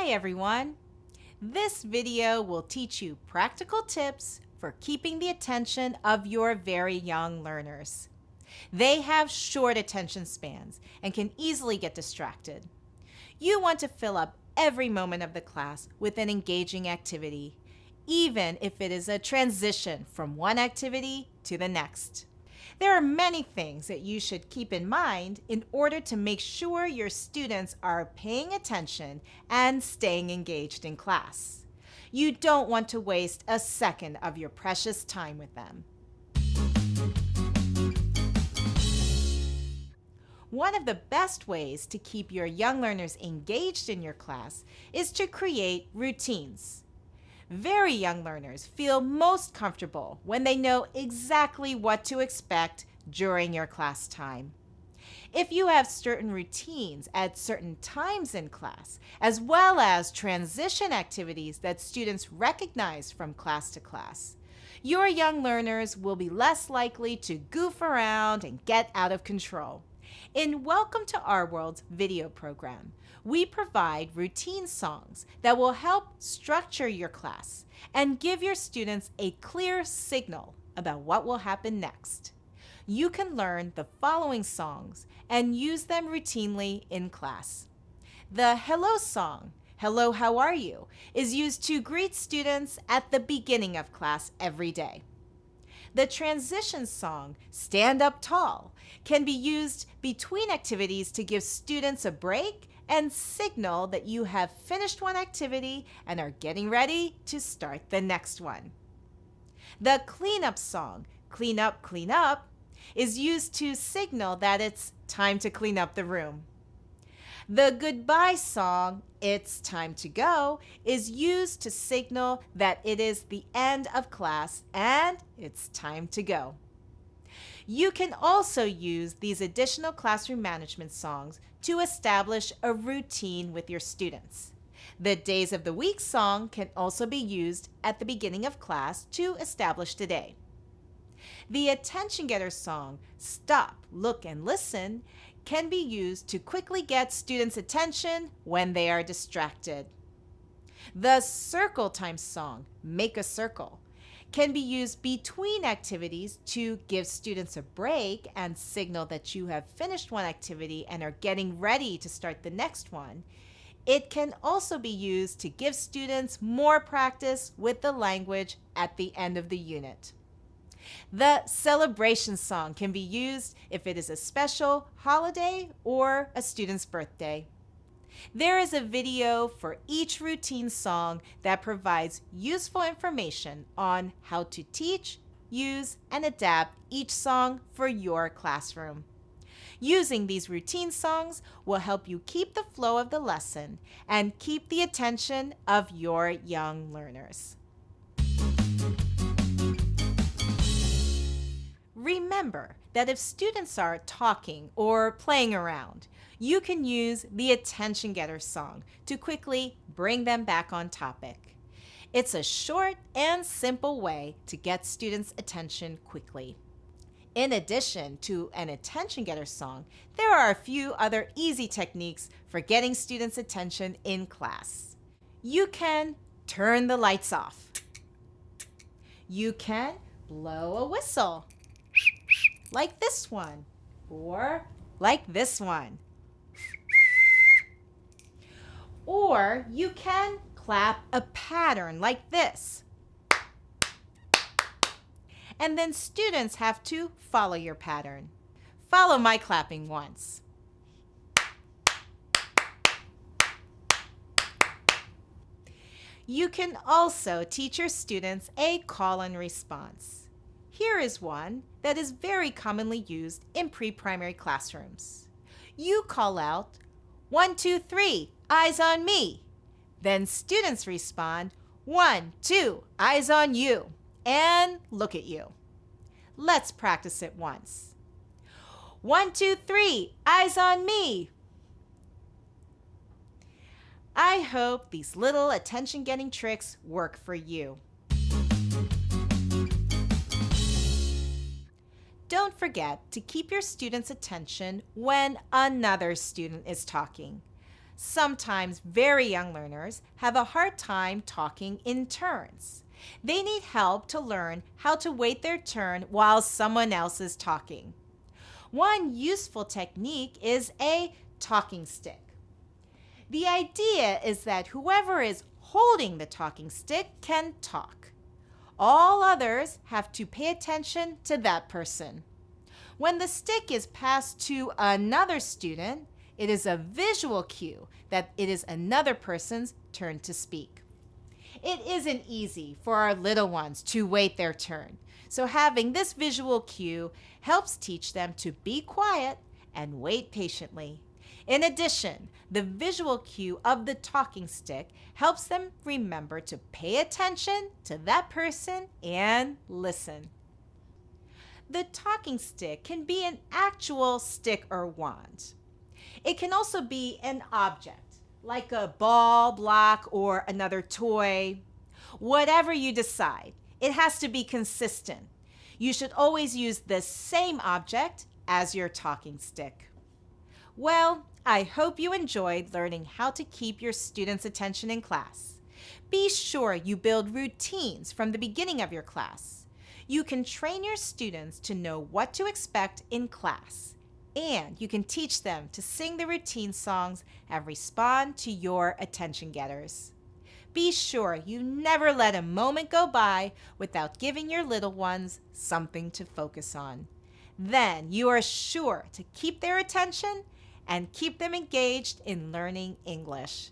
Hi everyone! This video will teach you practical tips for keeping the attention of your very young learners. They have short attention spans and can easily get distracted. You want to fill up every moment of the class with an engaging activity, even if it is a transition from one activity to the next. There are many things that you should keep in mind in order to make sure your students are paying attention and staying engaged in class. You don't want to waste a second of your precious time with them. One of the best ways to keep your young learners engaged in your class is to create routines. Very young learners feel most comfortable when they know exactly what to expect during your class time. If you have certain routines at certain times in class, as well as transition activities that students recognize from class to class, your young learners will be less likely to goof around and get out of control. In Welcome to Our World's video program, we provide routine songs that will help structure your class and give your students a clear signal about what will happen next. You can learn the following songs and use them routinely in class. The Hello song, Hello, how are you, is used to greet students at the beginning of class every day. The transition song, Stand Up Tall, can be used between activities to give students a break and signal that you have finished one activity and are getting ready to start the next one. The cleanup song, Clean Up, is used to signal that it's time to clean up the room. The goodbye song, It's Time to Go, is used to signal that it is the end of class and it's time to go. You can also use these additional classroom management songs to establish a routine with your students. The Days of the Week song can also be used at the beginning of class to establish the day. The attention getter song, Stop, Look, and Listen, can be used to quickly get students' attention when they are distracted. The circle time song, Make a Circle, can be used between activities to give students a break and signal that you have finished one activity and are getting ready to start the next one. It can also be used to give students more practice with the language at the end of the unit. The celebration song can be used if it is a special holiday or a student's birthday. There is a video for each routine song that provides useful information on how to teach, use, and adapt each song for your classroom. Using these routine songs will help you keep the flow of the lesson and keep the attention of your young learners. Remember that if students are talking or playing around, you can use the attention getter song to quickly bring them back on topic. It's a short and simple way to get students' attention quickly. In addition to an attention getter song, there are a few other easy techniques for getting students' attention in class. You can turn the lights off. You can blow a whistle, like this one, or like this one. Or you can clap a pattern like this. And then students have to follow your pattern. Follow my clapping once. You can also teach your students a call and response. Here is one that is very commonly used in pre-primary classrooms. You call out, 1, 2, 3, eyes on me. Then students respond, 1, 2, eyes on you, and look at you. Let's practice it once. 1, 2, 3, eyes on me. I hope these little attention-getting tricks work for you. Don't forget to keep your students' attention when another student is talking. Sometimes very young learners have a hard time talking in turns. They need help to learn how to wait their turn while someone else is talking. One useful technique is a talking stick. The idea is that whoever is holding the talking stick can talk. All others have to pay attention to that person. When the stick is passed to another student, it is a visual cue that it is another person's turn to speak. It isn't easy for our little ones to wait their turn, so having this visual cue helps teach them to be quiet and wait patiently. In addition, the visual cue of the talking stick helps them remember to pay attention to that person and listen. The talking stick can be an actual stick or wand. It can also be an object, like a ball, block, or another toy. Whatever you decide, it has to be consistent. You should always use the same object as your talking stick. Well, I hope you enjoyed learning how to keep your students' attention in class. Be sure you build routines from the beginning of your class. You can train your students to know what to expect in class, and you can teach them to sing the routine songs and respond to your attention getters. Be sure you never let a moment go by without giving your little ones something to focus on. Then you are sure to keep their attention and keep them engaged in learning English.